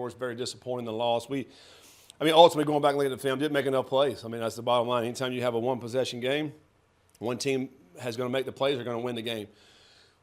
turnovers, very disappointing in the loss. Ultimately, going back and looking at the film, didn't make enough plays. I mean, that's the bottom line. Anytime you have a one-possession game, one team is going to make the plays, they're going to win the game.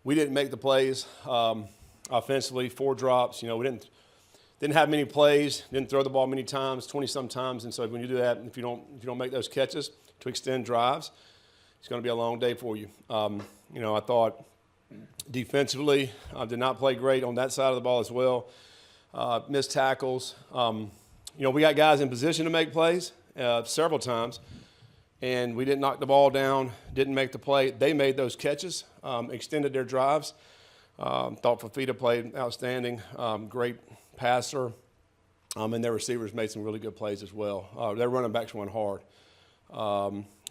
We didn't make the plays offensively, 4 drops. We didn't have many plays, didn't throw the ball many times, 20-some times. And so when you do that, if you don't make those catches to extend drives, it's going to be a long day for you. I thought defensively, did not play great on that side of the ball as well. Missed tackles. We got guys in position to make plays several times, and we didn't knock the ball down, didn't make the play. They made those catches, extended their drives. Thought Fafita played outstanding, great passer, and their receivers made some really good plays as well. Their running backs went hard.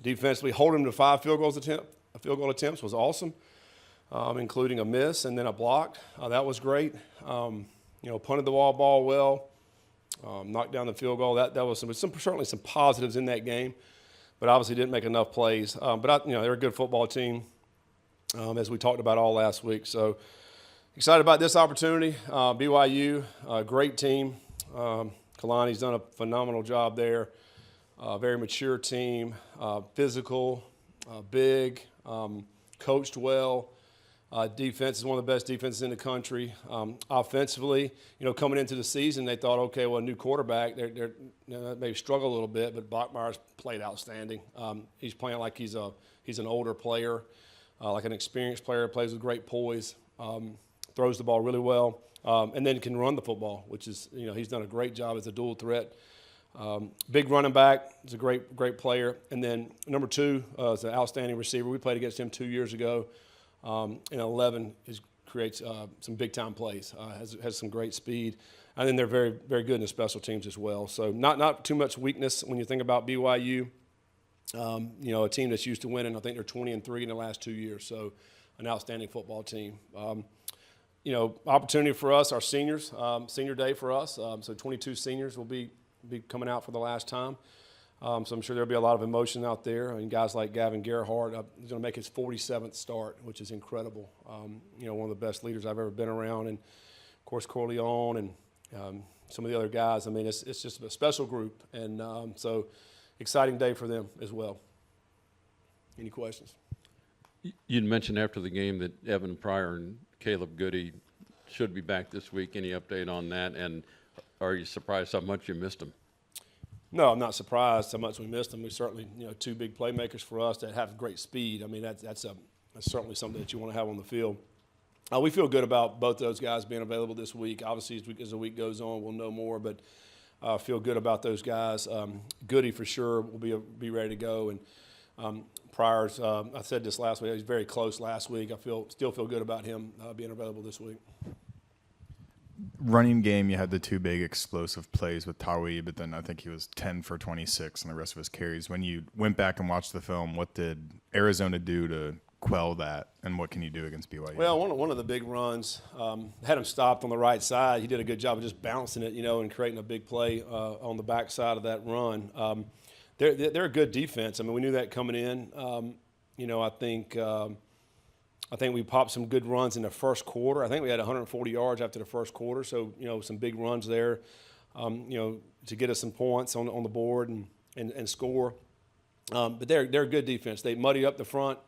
Defensively, holding them to 5 field goal attempts was awesome, including a miss and then a block. That was great. Punted the ball well. Knocked down the field goal. That was certainly some positives in that game, but obviously didn't make enough plays. They're a good football team, as we talked about all last week. So excited about this opportunity. BYU, great team. Kalani's done a phenomenal job there. Very mature team, physical, big, coached well. Defense is one of the best defenses in the country. Offensively, coming into the season, they thought, okay, well, a new quarterback, they're maybe struggle a little bit, but Bachmeier's played outstanding. He's playing like he's an older player, like an experienced player, plays with great poise, throws the ball really well, and then can run the football, which is, he's done a great job as a dual threat. Big running back, he's a great player. And then number 2 is an outstanding receiver. We played against him 2 years ago. And 11 creates some big-time plays, has some great speed. And then they're very, very good in the special teams as well. So not too much weakness when you think about BYU. A team that's used to winning. I think they're 20-3 in the last 2 years. So an outstanding football team. Opportunity for us, our seniors, senior day for us. So 22 seniors will be coming out for the last time. So I'm sure there'll be a lot of emotion out there. Guys like Gavin Gerhardt, he's going to make his 47th start, which is incredible. One of the best leaders I've ever been around. And, of course, Corleone and some of the other guys. It's just a special group. And so exciting day for them as well. Any questions? You'd mentioned after the game that Evan Pryor and Caleb Goody should be back this week. Any update on that? And are you surprised how much you missed them? No, I'm not surprised how much we missed them. We certainly, 2 big playmakers for us that have great speed. That's certainly something that you want to have on the field. We feel good about both those guys being available this week. Obviously, as the week goes on, we'll know more, but feel good about those guys. Goody for sure will be ready to go, and Pryor's. I said this last week. He was very close last week. I still feel good about him being available this week. Running game, you had the 2 big explosive plays with Tawi, but then I think he was 10 for 26 and the rest of his carries. When you went back and watched the film, what did Arizona do to quell that, and what can you do against BYU? Well, one of the big runs had him stopped on the right side. He did a good job of just bouncing it, and creating a big play on the back side of that run. They're a good defense. We knew that coming in. I think we popped some good runs in the first quarter. I think we had 140 yards after the first quarter, so some big runs there, to get us some points on the board and score. But they're a good defense. They muddy up the front,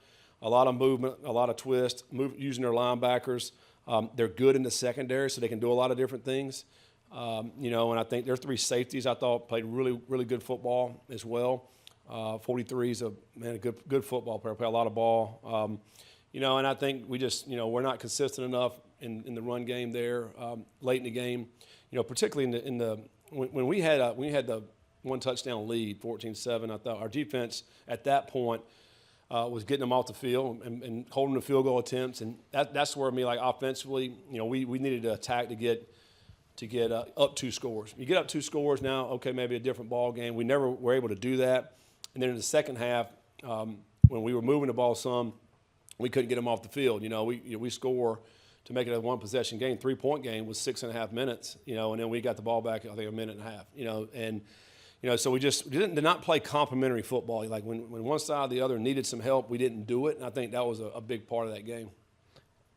a lot of movement, a lot of twist, using their linebackers. They're good in the secondary, so they can do a lot of different things. And I think their 3 safeties I thought played really, really good football as well. 43 is a good football player, play a lot of ball. And I think we just, we're not consistent enough in the run game there late in the game. Particularly when we had the 1 touchdown lead, 14-7. I thought our defense at that point was getting them off the field and holding the field goal attempts, and that's where offensively, we needed to attack to get up 2 scores. You get up 2 scores now, okay, maybe a different ball game. We never were able to do that, and then in the second half, when we were moving the ball some, we couldn't get them off the field. We score to make it a 1-possession game, 3-point game was 6.5 minutes. And then we got the ball back, I think, 1.5 minutes. So we did not play complementary football. When one side or the other needed some help, we didn't do it, and I think that was a big part of that game.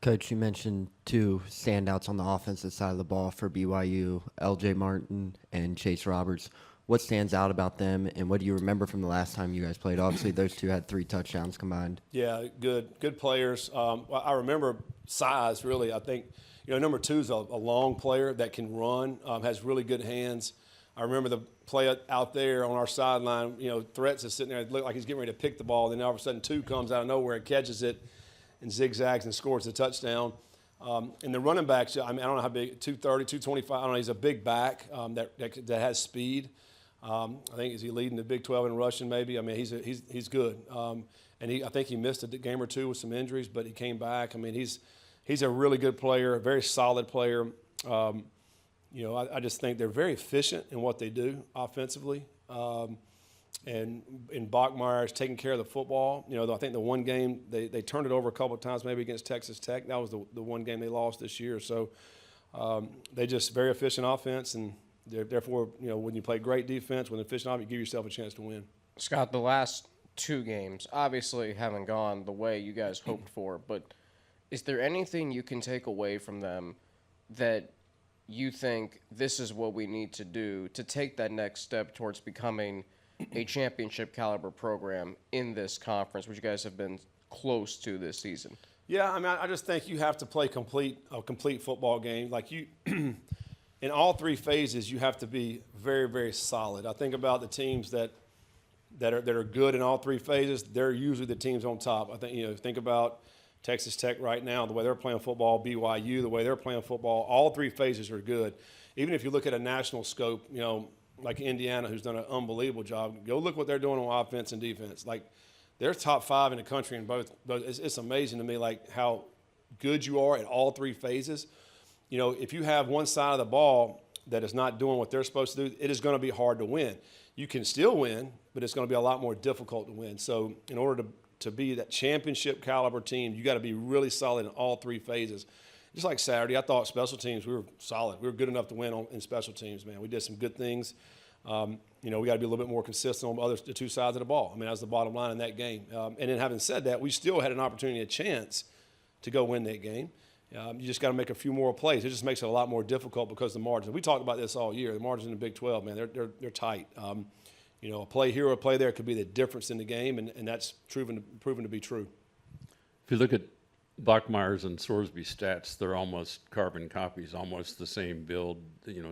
Coach, you mentioned two standouts on the offensive side of the ball for BYU, L.J. Martin and Chase Roberts. What stands out about them, and what do you remember from the last time you guys played? Obviously, those two had 3 touchdowns combined. Yeah, good players. I remember size, really. I think, number 2 is a long player that can run, has really good hands. I remember the play out there on our sideline, Threats is sitting there, it looked like he's getting ready to pick the ball, then all of a sudden 2 comes out of nowhere and catches it and zigzags and scores a touchdown. And the running backs, I don't know how big, 230, 225, I don't know, he's a big back that has speed. I think is he leading the Big 12 in rushing maybe? I mean, he's good. And I think he missed a game or 2 with some injuries, but he came back. I mean, he's a really good player, a very solid player. I just think they're very efficient in what they do offensively. And Bachmeier's taking care of the football. I think the one game they turned it over a couple of times, maybe against Texas Tech. That was the one game they lost this year. So they just very efficient offense, and therefore, when you play great defense with efficient offense, you give yourself a chance to win. Scott, the last 2 games obviously haven't gone the way you guys hoped for, but is there anything you can take away from them that you think this is what we need to do to take that next step towards becoming a championship caliber program in this conference, which you guys have been close to this season? Yeah, I mean, I just think you have to play a complete football game. Like in all 3 phases, you have to be very, very solid. I think about the teams that are good in all 3 phases. They're usually the teams on top. I think think about Texas Tech right now, the way they're playing football, BYU, the way they're playing football. All 3 phases are good. Even if you look at a national scope, like Indiana, who's done an unbelievable job, go look what they're doing on offense and defense. Like, they're top 5 in the country in both. It's amazing to me, like, how good you are at all 3 phases. If you have one side of the ball that is not doing what they're supposed to do, it is going to be hard to win. You can still win, but it's going to be a lot more difficult to win. So in order to be that championship caliber team, you got to be really solid in all 3 phases. Just like Saturday, I thought special teams, we were solid. We were good enough to win in special teams, man. We did some good things. We got to be a little bit more consistent on the 2 sides of the ball. I mean, that's the bottom line in that game. And then having said that, we still had an opportunity, a chance to go win that game. You just got to make a few more plays. It just makes it a lot more difficult because the margins. We talked about this all year. The margins in the Big 12, man, they're tight. A play here or a play there could be the difference in the game, and that's proven to be true. If you look at Bachmeier's and Sorsby's stats, they're almost carbon copies, almost the same build,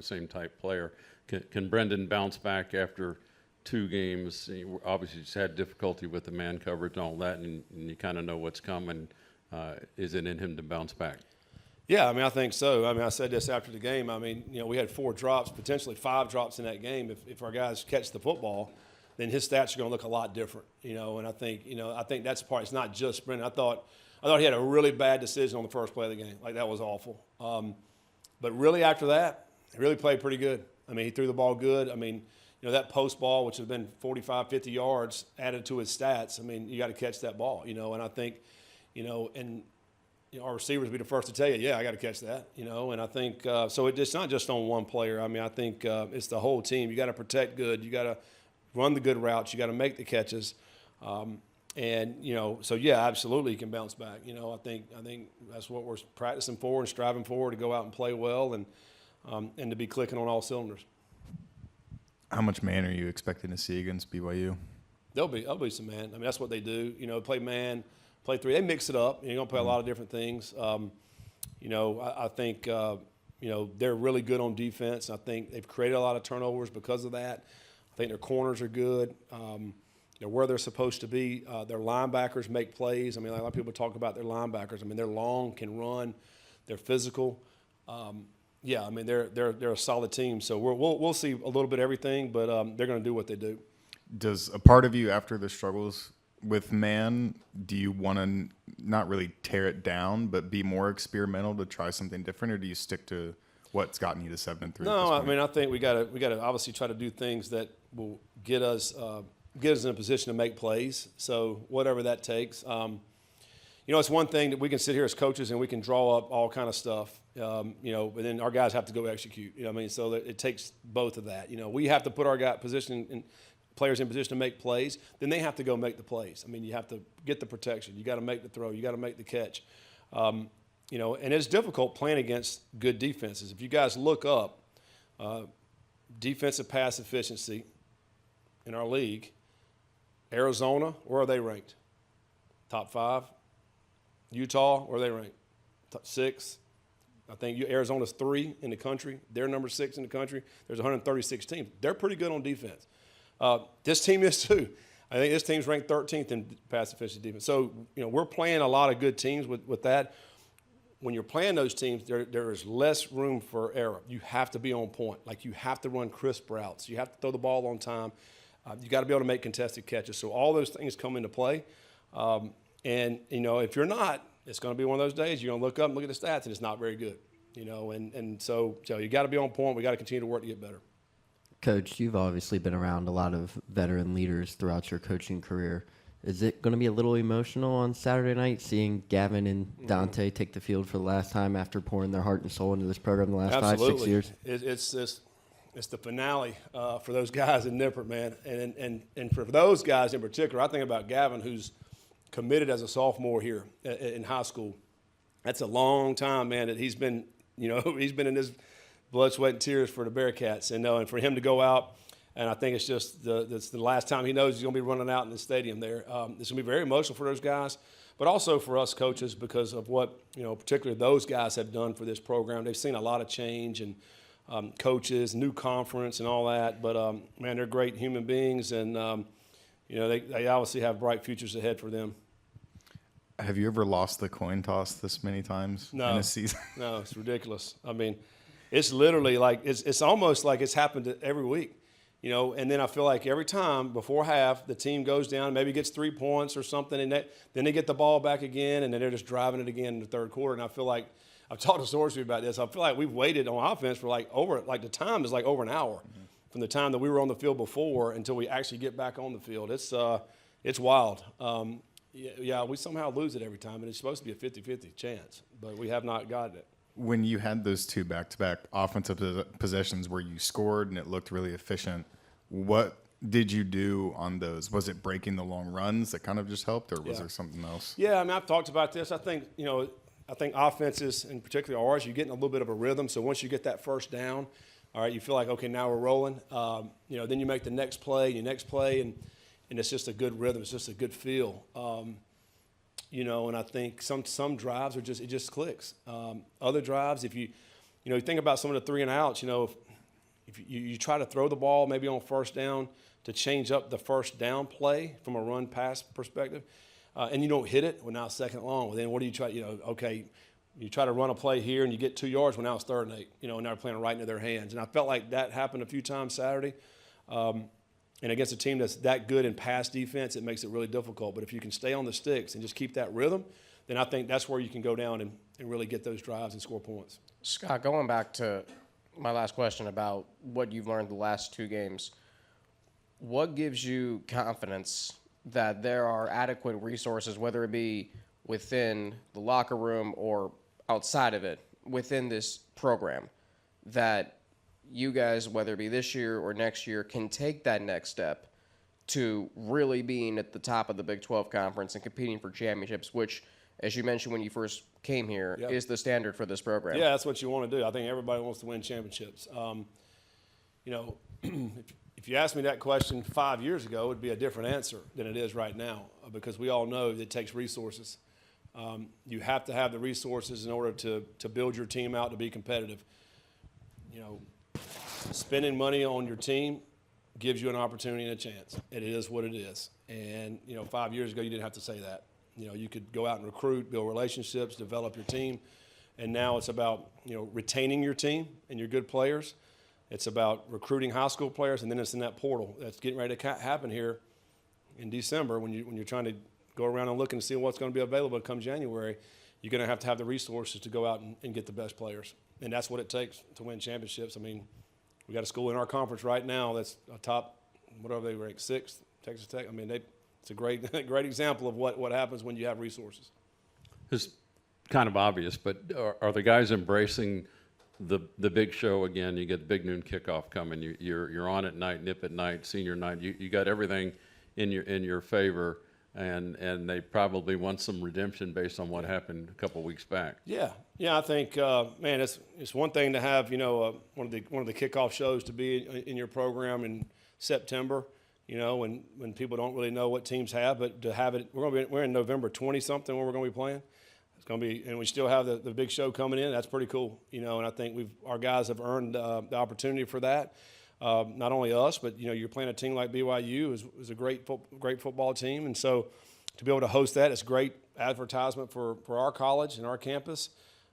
same type player. Can Brendan bounce back after 2 games? Obviously, he's had difficulty with the man coverage and all that, and you kind of know what's coming. Is it in him to bounce back? Yeah, I mean, I think so. I mean, I said this after the game. I mean, we had 4 drops, potentially 5 drops in that game. If our guys catch the football, then his stats are going to look a lot different, And I think that's the part. It's not just Brendan. I thought he had a really bad decision on the first play of the game. Like, that was awful. But really after that, he really played pretty good. I mean, he threw the ball good. I mean, that post ball, which has been 45, 50 yards added to his stats. I mean, you got to catch that ball, And I think, our receivers will be the first to tell you, yeah, I got to catch that, And I think so. It's not just on one player. I mean, I think it's the whole team. You got to protect good. You got to run the good routes. You got to make the catches. So yeah, absolutely, he can bounce back. I think that's what we're practicing for and striving for, to go out and play well and to be clicking on all cylinders. How much man are you expecting to see against BYU? There'll be some man. I mean, that's what they do. Play man, play 3. They mix it up. You're going to play a lot of different things. I think they're really good on defense. I think they've created a lot of turnovers because of that. I think their corners are good. They're where they're supposed to be. Their linebackers make plays. I mean, a lot of people talk about their linebackers. I mean, they're long, can run, they're physical. Yeah, I mean, they're a solid team. So we'll see a little bit of everything, but they're going to do what they do. Does a part of you, after the struggles with man, do you want to not really tear it down, but be more experimental to try something different, or do you stick to what's gotten you to 7-3? No, I mean, I think we got to obviously try to do things that will get us in a position to make plays. So whatever that takes. It's one thing that we can sit here as coaches and we can draw up all kind of stuff, but then our guys have to go execute. So that it takes both of that. We have to put our players in position to make plays. Then they have to go make the plays. I mean, you have to get the protection. You got to make the throw. You got to make the catch. and it's difficult playing against good defenses. If you guys look up defensive pass efficiency in our league, Arizona, where are they ranked? Top 5. Utah, where are they ranked? Top 6. I think Arizona's 3 in the country. They're number 6 in the country. There's 136 teams. They're pretty good on defense. This team is too. I think this team's ranked 13th in pass efficiency defense. So, we're playing a lot of good teams with that. When you're playing those teams, there is less room for error. You have to be on point. Like, you have to run crisp routes. You have to throw the ball on time. You got to be able to make contested catches. So all those things come into play. And if you're not, it's going to be one of those days you're going to look up and look at the stats, and it's not very good. And so you got to be on point. We got to continue to work to get better. Coach, you've obviously been around a lot of veteran leaders throughout your coaching career. Is it going to be a little emotional on Saturday night seeing Gavin and Dante take the field for the last time after pouring their heart and soul into this program the last Absolutely. 5-6 years? It's the finale for those guys in Nippert, man. And for those guys in particular, I think about Gavin, who's committed as a sophomore here in high school. That's a long time, man, that he's been in this blood, sweat, and tears for the Bearcats. And for him to go out, and I think it's just the last time he knows he's going to be running out in the stadium there. It's going to be very emotional for those guys, but also for us coaches because of what, particularly those guys have done for this program. They've seen a lot of change and coaches, new conference and all that. But, man, they're great human beings, and, they obviously have bright futures ahead for them. Have you ever lost the coin toss this many times in a season? No, it's ridiculous. I mean, it's literally like it's almost like it's happened every week. And then I feel like every time before half, the team goes down, maybe gets 3 points or something, and then they get the ball back again, and then they're just driving it again in the third quarter. And I feel like I've talked to Sorsby about this. I feel like we've waited on offense for the time is like over an hour from the time that we were on the field before until we actually get back on the field. It's wild. We somehow lose it every time, and it's supposed to be a 50-50 chance, but we have not gotten it. When you had those 2 back-to-back offensive possessions where you scored and it looked really efficient, what did you do on those? Was it breaking the long runs that kind of just helped, or was there something else? Yeah, I mean, I've talked about this. I think offenses, and particularly ours, you're getting a little bit of a rhythm. So once you get that first down, all right, you feel like, okay, now we're rolling. Then you make the next play, and it's just a good rhythm. It's just a good feel. And I think some drives it just clicks. Other drives, if you think about some of the 3 and outs, if you try to throw the ball maybe on first down to change up the first down play from a run pass perspective, and you don't hit it, well, now it's second and long. Well, then what do you try? You try to run a play here and you get 2 yards, well, now it's 3rd and 8. And they're playing right into their hands. And I felt like that happened a few times Saturday. And against a team that's that good in pass defense, it makes it really difficult. But if you can stay on the sticks and just keep that rhythm, then I think that's where you can go down and really get those drives and score points. Scott, going back to my last question about what you've learned the last 2 games, what gives you confidence that there are adequate resources, whether it be within the locker room or outside of it, within this program, that you guys, whether it be this year or next year, can take that next step to really being at the top of the Big 12 conference and competing for championships, which, as you mentioned when you first came here, is the standard for this program? Yeah, that's what you want to do. I think everybody wants to win championships. If you asked me that question 5 years ago, it would be a different answer than it is right now, because we all know that it takes resources. You have to have the resources in order to build your team out to be competitive. Spending money on your team gives you an opportunity and a chance. It is what it is. And 5 years ago, you didn't have to say that. You could go out and recruit, build relationships, develop your team. And now it's about retaining your team and your good players. It's about recruiting high school players, and then it's in that portal that's getting ready to happen here in December when you're trying to go around and look and see what's going to be available come January. You're going to have the resources to go out and get the best players. And that's what it takes to win championships. I mean, we got a school in our conference right now that's a top, whatever they rank, 6th, Texas Tech. I mean, it's a great example of what happens when you have resources. It's kind of obvious, but are the guys embracing the big show again? You get the big noon kickoff coming. You're on at night, nip at night, senior night. You got everything in your favor. and they probably want some redemption based on what happened a couple weeks back. Yeah, I think, man, it's one thing to have one of the kickoff shows to be in your program in September, when people don't really know what teams have, but to have it, we're in November 20 something when we're going to be playing. It's going to be, and we still have the big show coming in. That's pretty cool, and I think our guys have earned the opportunity for that. Not only us, but you're playing a team like BYU is a great football team, and so to be able to host that, it's great advertisement for our college and our campus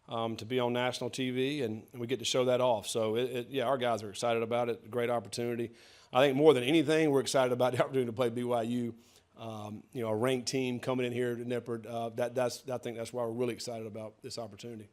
to be on national TV, and we get to show that off. So our guys are excited about it. Great opportunity. I think more than anything, we're excited about the opportunity to play BYU. A ranked team coming in here to Nippert. I think that's why we're really excited about this opportunity.